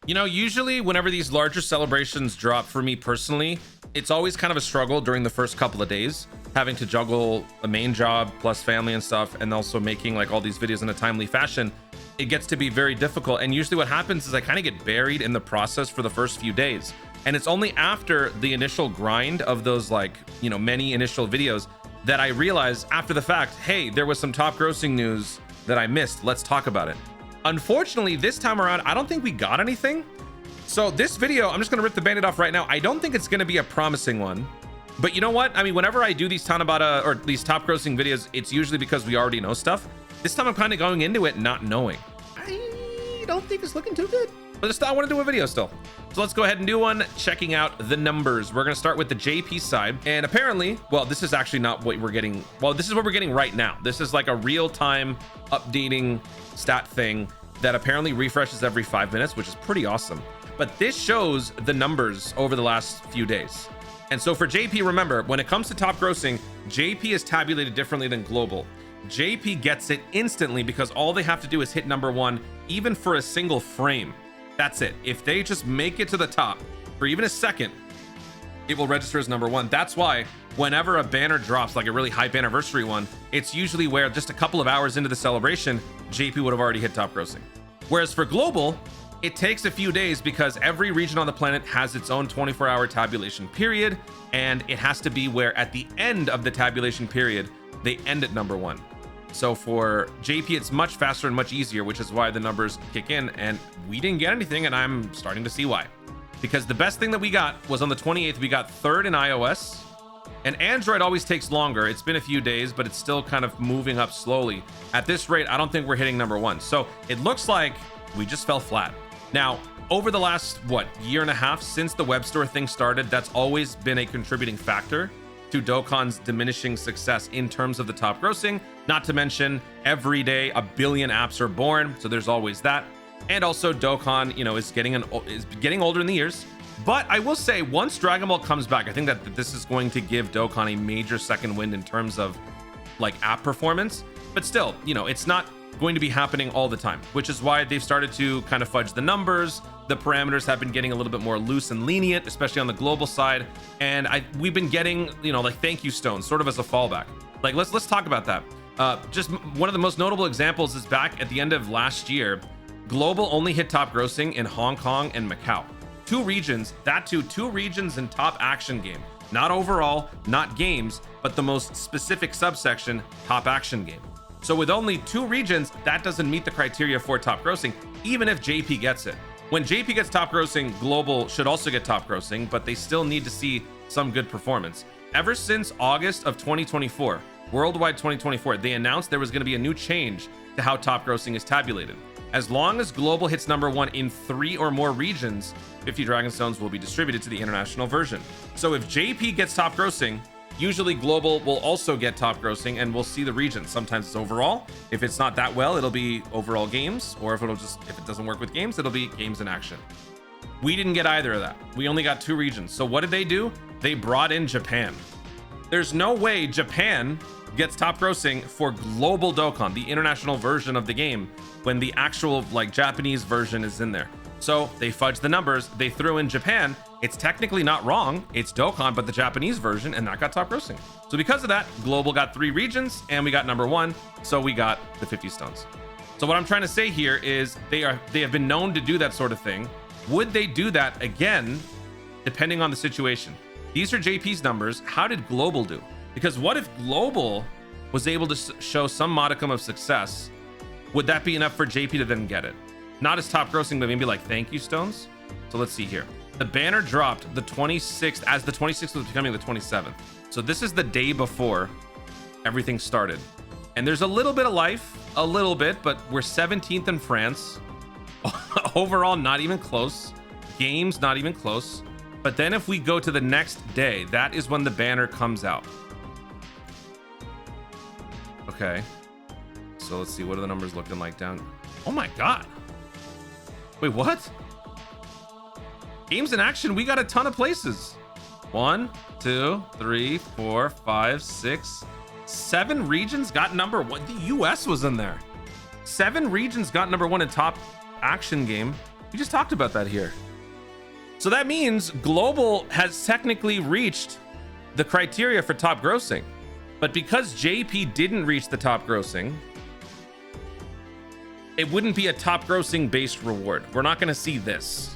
You know, usually whenever these larger celebrations drop for me personally, it's always kind of a struggle during the first couple of days, having to juggle a main job plus family and stuff, and also making like all these videos in a timely fashion. It gets to be very difficult. And usually what happens is I kind of get buried in the process for the first few days. And it's only after the initial grind of those, like, you know, many initial videos that I realize after the fact, hey, there was some top grossing news that I missed. Let's talk about it. Unfortunately, this time around, I don't think we got anything. So this video, I'm just gonna rip the Band-Aid off right now. I don't think it's gonna be a promising one. But you know what? I mean, whenever I do these Tanbata or these top grossing videos, it's usually because we already know stuff. This time I'm kind of going into it not knowing. I don't think it's looking too good. But I want to do a video still. So let's go ahead and do one, checking out the numbers. We're going to start with the JP side. And apparently, well, this is actually not what we're getting. Well, this is what we're getting right now. This is like a real-time updating stat thing that apparently refreshes every 5 minutes, which is pretty awesome. But this shows the numbers over the last few days. And so for JP, remember, when it comes to top grossing, JP is tabulated differently than global. JP gets it instantly because all they have to do is hit #1, even for a single frame. That's it. If they just make it to the top for even a second, it will register as #1. That's why whenever a banner drops, like a really hype anniversary one, it's usually where just a couple of hours into the celebration, JP would have already hit top grossing. Whereas for global, it takes a few days because every region on the planet has its own 24-hour tabulation period, and it has to be where at the end of the tabulation period, they end at #1. So for JP, it's much faster and much easier, which is why the numbers kick in, and we didn't get anything, and I'm starting to see why. Because the best thing that we got was on the 28th, we got 3rd in iOS, and Android always takes longer. It's been a few days, but it's still kind of moving up slowly. At this rate, I don't think we're hitting #1. So it looks like we just fell flat. Now, over the last, year and a half since the web store thing started, that's always been a contributing factor to Dokkan's diminishing success in terms of the top grossing. Not to mention, every day a billion apps are born, so there's always that. And also Dokkan, you know, is getting older in the years. But I will say, once Dragon Ball comes back, I think that this is going to give Dokkan a major second wind in terms of like app performance. But still, you know, it's not going to be happening all the time, which is why they've started to kind of fudge the numbers. The parameters have been getting a little bit more loose and lenient, especially on the global side. And we've been getting, you know, like thank you stones sort of as a fallback. Like, let's talk about that. Just one of the most notable examples is back at the end of last year, global only hit top grossing in Hong Kong and Macau. Two regions in top action game. Not overall, not games, but the most specific subsection, top action game. So with only 2 regions, that doesn't meet the criteria for top grossing, even if JP gets it. When JP gets top grossing, global should also get top grossing, but they still need to see some good performance. Ever since August of 2024, worldwide 2024, they announced there was going to be a new change to how top grossing is tabulated. As long as global hits #1 in 3 or more regions, 50 Dragon Stones will be distributed to the international version. So if JP gets top grossing, usually global will also get top grossing, and we'll see the region. Sometimes it's overall. If it's not that well, it'll be overall games, or if it doesn't work with games, it'll be games in action. We didn't get either of that. We only got 2 regions. So what did they do? They brought in Japan. There's no way Japan gets top grossing for global Dokkan, the international version of the game, when the actual like Japanese version is in there. So they fudged the numbers. They threw in Japan. It's technically not wrong. It's Dokkan, but the Japanese version, and that got top grossing. So because of that, global got 3 regions, and we got #1. So we got the 50 stones. So what I'm trying to say here is they have been known to do that sort of thing. Would they do that again, depending on the situation? These are JP's numbers. How did global do? Because what if global was able to show some modicum of success? Would that be enough for JP to then get it? Not as top grossing, but maybe like thank you stones. So let's see here. The banner dropped the 26th, as the 26th was becoming the 27th. So this is the day before everything started. And there's a little bit of life, a little bit, but we're 17th in France. Overall, not even close. Games, not even close. But then if we go to the next day, that is when the banner comes out. Okay. So let's see, what are the numbers looking like down? Oh my God. Wait, what? Games in action, we got a ton of places. 1, 2, 3, 4, 5, 6, 7 regions got #1. The US was in there. 7 regions got #1 in top action game. We just talked about that here. So that means global has technically reached the criteria for top grossing. But because JP didn't reach the top grossing, it wouldn't be a top grossing based reward. We're not going to see this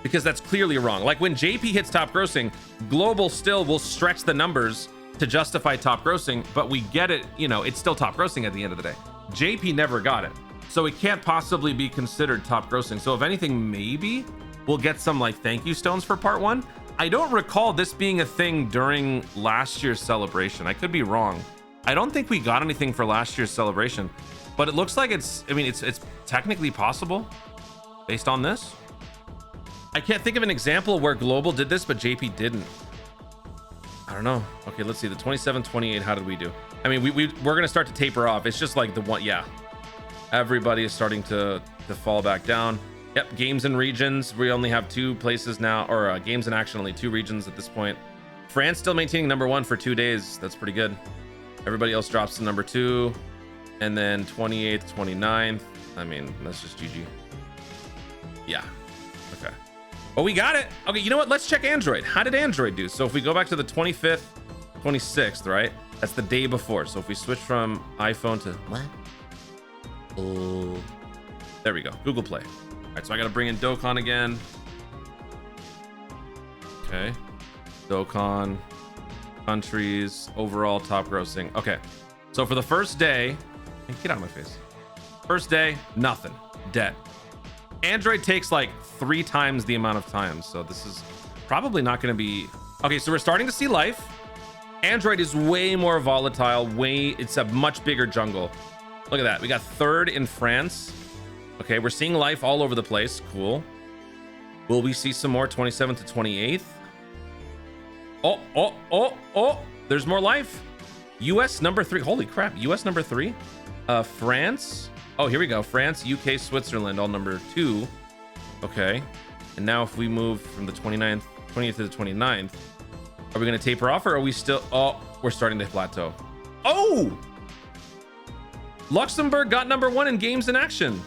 because that's clearly wrong. Like when JP hits top grossing, global still will stretch the numbers to justify top grossing, but we get it, you know, it's still top grossing at the end of the day. JP never got it. So it can't possibly be considered top grossing. So if anything, maybe we'll get some like thank you stones for part 1. I don't recall this being a thing during last year's celebration. I could be wrong. I don't think we got anything for last year's celebration, but it looks like it's, I mean, it's technically possible based on this. I can't think of an example where global did this, but JP didn't. I don't know. Okay, let's see. The 27, 28, how did we do? I mean, we're going to start to taper off. It's just like the one, yeah. Everybody is starting to fall back down. Yep, games and regions. We only have 2 places now, or games in action, only 2 regions at this point. France still maintaining number 1 for 2 days. That's pretty good. Everybody else drops to number 2. And then 28th, 29th. I mean, that's just GG. Yeah. Okay. Well, we got it. Okay, you know what? Let's check Android. How did Android do? So if we go back to the 25th, 26th, right? That's the day before. So if we switch from iPhone to what? Oh, there we go. Google Play. All right, so I got to bring in Dokkan again. Okay. Dokkan, countries, overall top grossing. Okay. So for the first day, get out of my face. First day, nothing. Dead. Android takes like 3 times the amount of time. So this is probably not going to be... Okay, so we're starting to see life. Android is way more volatile. It's a much bigger jungle. Look at that. We got 3rd in France. Okay, we're seeing life all over the place. Cool. Will we see some more 27th to 28th? Oh. There's more life. US number 3. Holy crap. US number 3. France. Oh, here we go. France, UK, Switzerland, all number 2. Okay. And now if we move from the 20th to the 29th, are we going to taper off or are we still... Oh, we're starting to plateau. Oh! Luxembourg got number 1 in games in action.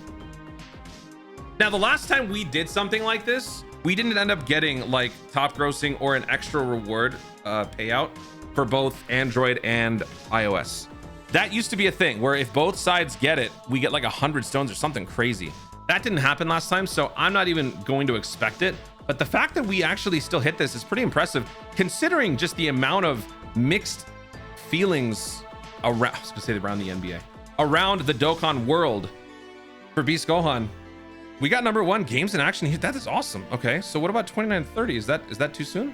Now, the last time we did something like this, we didn't end up getting like top grossing or an extra reward payout for both Android and iOS. That used to be a thing where if both sides get it, we get like 100 stones or something crazy. That didn't happen last time, so I'm not even going to expect it. But the fact that we actually still hit this is pretty impressive, considering just the amount of mixed feelings around, I was gonna say around the NBA, around the Dokkan world for Beast Gohan. We got number 1 games in action here. That is awesome. Okay, so what about 29-30? Is that too soon?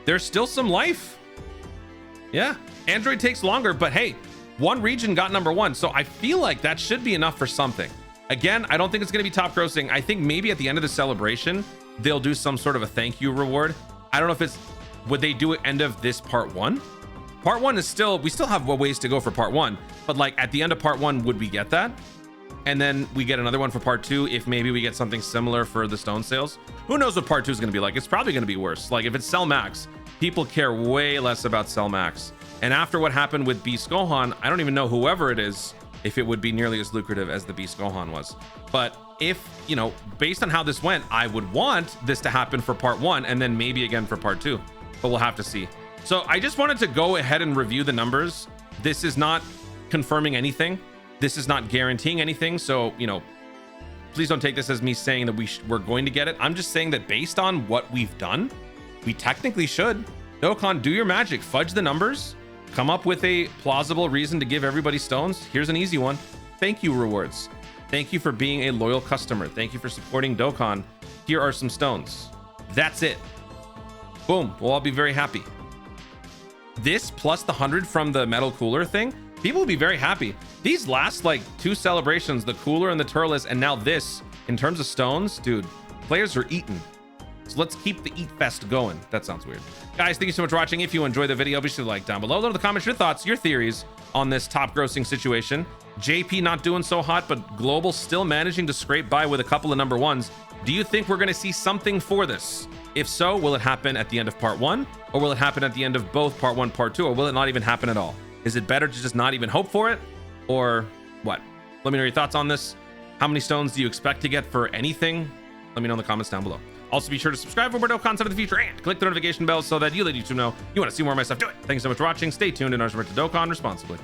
There's still some life. Yeah, Android takes longer, but hey, 1 region got number 1. So I feel like that should be enough for something. Again, I don't think it's going to be top grossing. I think maybe at the end of the celebration, they'll do some sort of a thank you reward. I don't know if it's, would they do it end of this part 1? Part 1 is still, we still have ways to go for part 1, but like at the end of part 1, would we get that? And then we get another one for part 2 if maybe we get something similar for the stone sales. Who knows what part 2 is going to be like? It's probably going to be worse. Like if it's Cell Max, people care way less about Cell Max. And after what happened with Beast Gohan, I don't even know whoever it is, if it would be nearly as lucrative as the Beast Gohan was. But if, you know, based on how this went, I would want this to happen for part 1 and then maybe again for part 2, but we'll have to see. So I just wanted to go ahead and review the numbers. This is not confirming anything. This is not guaranteeing anything. So, you know, please don't take this as me saying that we're going to get it. I'm just saying that based on what we've done, we technically should. Dokkan, do your magic, fudge the numbers, come up with a plausible reason to give everybody stones. Here's an easy one. Thank you rewards. Thank you for being a loyal customer. Thank you for supporting Dokkan. Here are some stones. That's it. Boom. We'll all be very happy. This plus the 100 from the metal cooler thing, people will be very happy. These last like 2 celebrations, the cooler and the turles, and now this, in terms of stones, dude, players are eating. So let's keep the eat fest going. That sounds weird. Guys, thank you so much for watching. If you enjoyed the video, be sure to like down below. Leave in the comments your thoughts, your theories on this top grossing situation. JP not doing so hot, but global still managing to scrape by with a couple of number 1s. Do you think we're going to see something for this? If so, will it happen at the end of part 1? Or will it happen at the end of both part 1, part 2? Or will it not even happen at all? Is it better to just not even hope for it? Or what? Let me know your thoughts on this. How many stones do you expect to get for anything? Let me know in the comments down below. Also, be sure to subscribe for more Dokkan content in the future and click the notification bell so that you let YouTube know you want to see more of my stuff. Do it. Thanks so much for watching. Stay tuned and remember to Dokkan responsibly.